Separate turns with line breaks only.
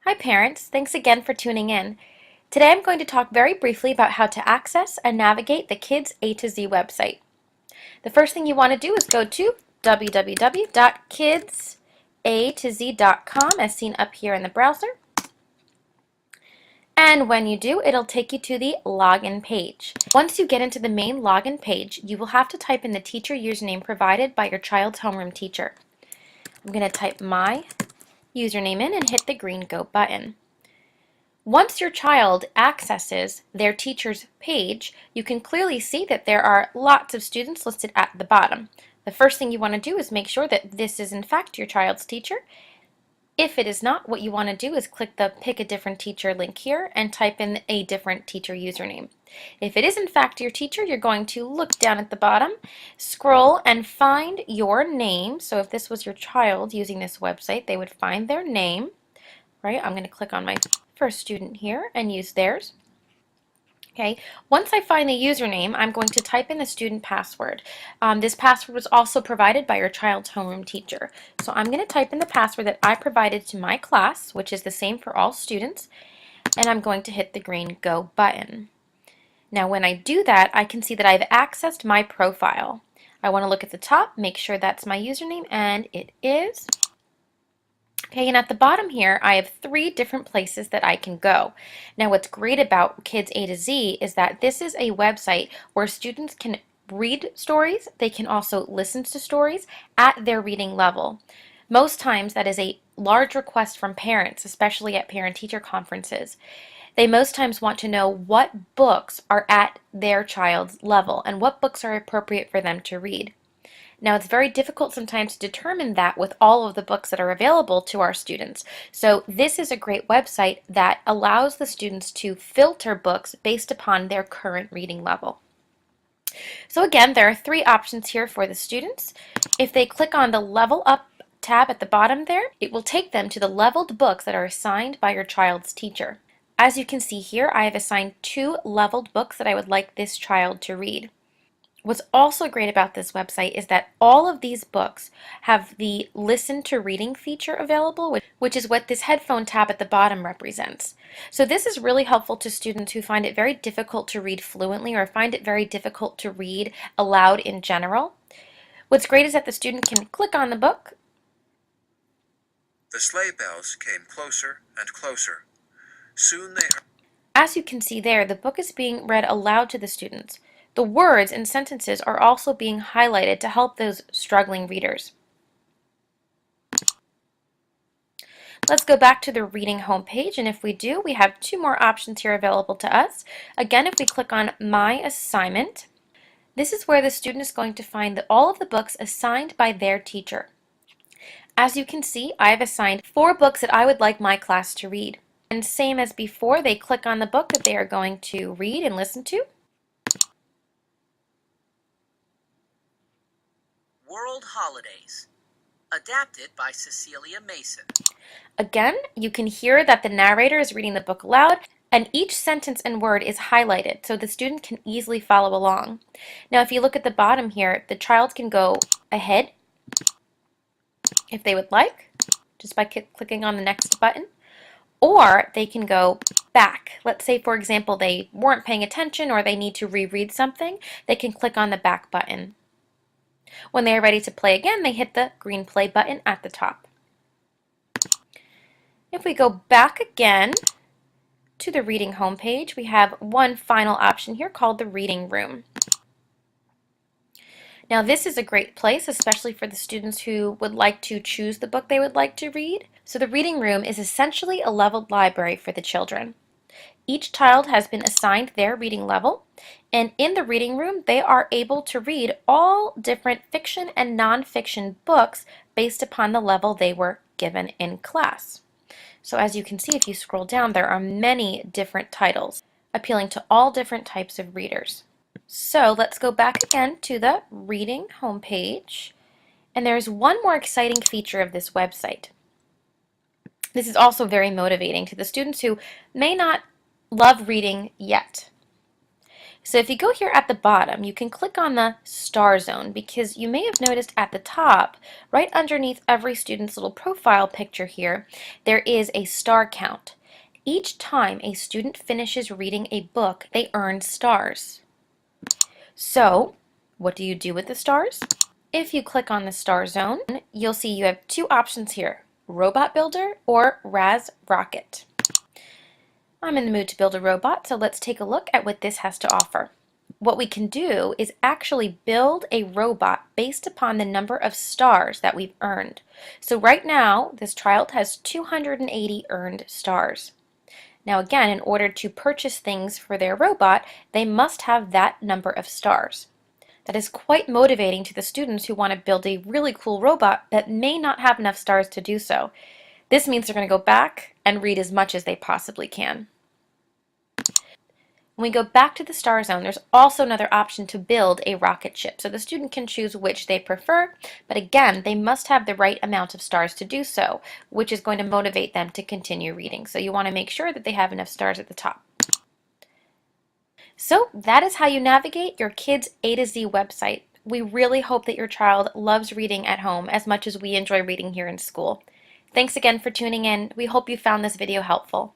Hi parents, thanks again for tuning in. Today I'm going to talk very briefly about how to access and navigate the Kids A to Z website. The first thing you want to do is go to www.kidsatoz.com as seen up here in the browser. And when you do, it'll take you to the login page. Once you get into the main login page, you will have to type in the teacher username provided by your child's homeroom teacher. I'm going to type my username in and hit the green Go button. Once your child accesses their teacher's page, you can clearly see that there are lots of students listed at the bottom. The first thing you want to do is make sure that this is in fact your child's teacher. If it is not, what you want to do is click the Pick a Different Teacher link here and type in a different teacher username. If it is in fact your teacher, you're going to look down at the bottom, scroll and find your name. So if this was your child using this website, they would find their name. Right? I'm going to click on my first student here and use theirs. Okay, once I find the username, I'm going to type in the student password. This password was also provided by your child's homeroom teacher. So I'm going to type in the password that I provided to my class, which is the same for all students, and I'm going to hit the green Go button. Now when I do that, I can see that I've accessed my profile. I want to look at the top, make sure that's my username, and it is. Okay, and at the bottom here, I have 3 different places that I can go. Now, what's great about Kids A to Z is that this is a website where students can read stories. They can also listen to stories at their reading level. Most times, that is a large request from parents, especially at parent-teacher conferences. They most times want to know what books are at their child's level and what books are appropriate for them to read. Now, it's very difficult sometimes to determine that with all of the books that are available to our students. So this is a great website that allows the students to filter books based upon their current reading level. So again, there are 3 options here for the students. If they click on the Level Up tab at the bottom there, it will take them to the leveled books that are assigned by your child's teacher. As you can see here, I have assigned 2 leveled books that I would like this child to read. What's also great about this website is that all of these books have the Listen to Reading feature available, which is what this headphone tab at the bottom represents. So this is really helpful to students who find it very difficult to read fluently or find it very difficult to read aloud in general. What's great is that the student can click on the book.
The sleigh bells came closer and closer. Soon they heard.
As you can see there, the book is being read aloud to the students. The words and sentences are also being highlighted to help those struggling readers. Let's go back to the reading homepage, and if we do, we have 2 more options here available to us. Again, if we click on My Assignment, this is where the student is going to find all of the books assigned by their teacher. As you can see, I have assigned 4 books that I would like my class to read. And same as before, they click on the book that they are going to read and listen to.
World Holidays, adapted by Cecilia Mason.
Again, you can hear that the narrator is reading the book aloud, and each sentence and word is highlighted so the student can easily follow along. Now, if you look at the bottom here, the child can go ahead if they would like, just by clicking on the next button, or they can go back. Let's say, for example, they weren't paying attention or they need to reread something, they can click on the back button. When they are ready to play again, they hit the green play button at the top. If we go back again to the reading homepage, we have one final option here called the reading room. Now this is a great place, especially for the students who would like to choose the book they would like to read. So the reading room is essentially a leveled library for the children. Each child has been assigned their reading level, and in the reading room they are able to read all different fiction and nonfiction books based upon the level they were given in class. So as you can see, if you scroll down, there are many different titles appealing to all different types of readers. So let's go back again to the reading homepage, and there's one more exciting feature of this website. This is also very motivating to the students who may not love reading yet. So if you go here at the bottom, you can click on the star zone because you may have noticed at the top, right underneath every student's little profile picture here, there is a star count. Each time a student finishes reading a book, they earn stars. So, what do you do with the stars? If you click on the star zone, you'll see you have two options here, Robot Builder or Raz Rocket. I'm in the mood to build a robot, so let's take a look at what this has to offer. What we can do is actually build a robot based upon the number of stars that we've earned. So right now, this child has 280 earned stars. Now again, in order to purchase things for their robot, they must have that number of stars. That is quite motivating to the students who want to build a really cool robot but may not have enough stars to do so. This means they're going to go back and read as much as they possibly can. When we go back to the star zone, there's also another option to build a rocket ship. So the student can choose which they prefer, but again, they must have the right amount of stars to do so, which is going to motivate them to continue reading. So you want to make sure that they have enough stars at the top. So that is how you navigate your kids' A to Z website. We really hope that your child loves reading at home as much as we enjoy reading here in school. Thanks again for tuning in. We hope you found this video helpful.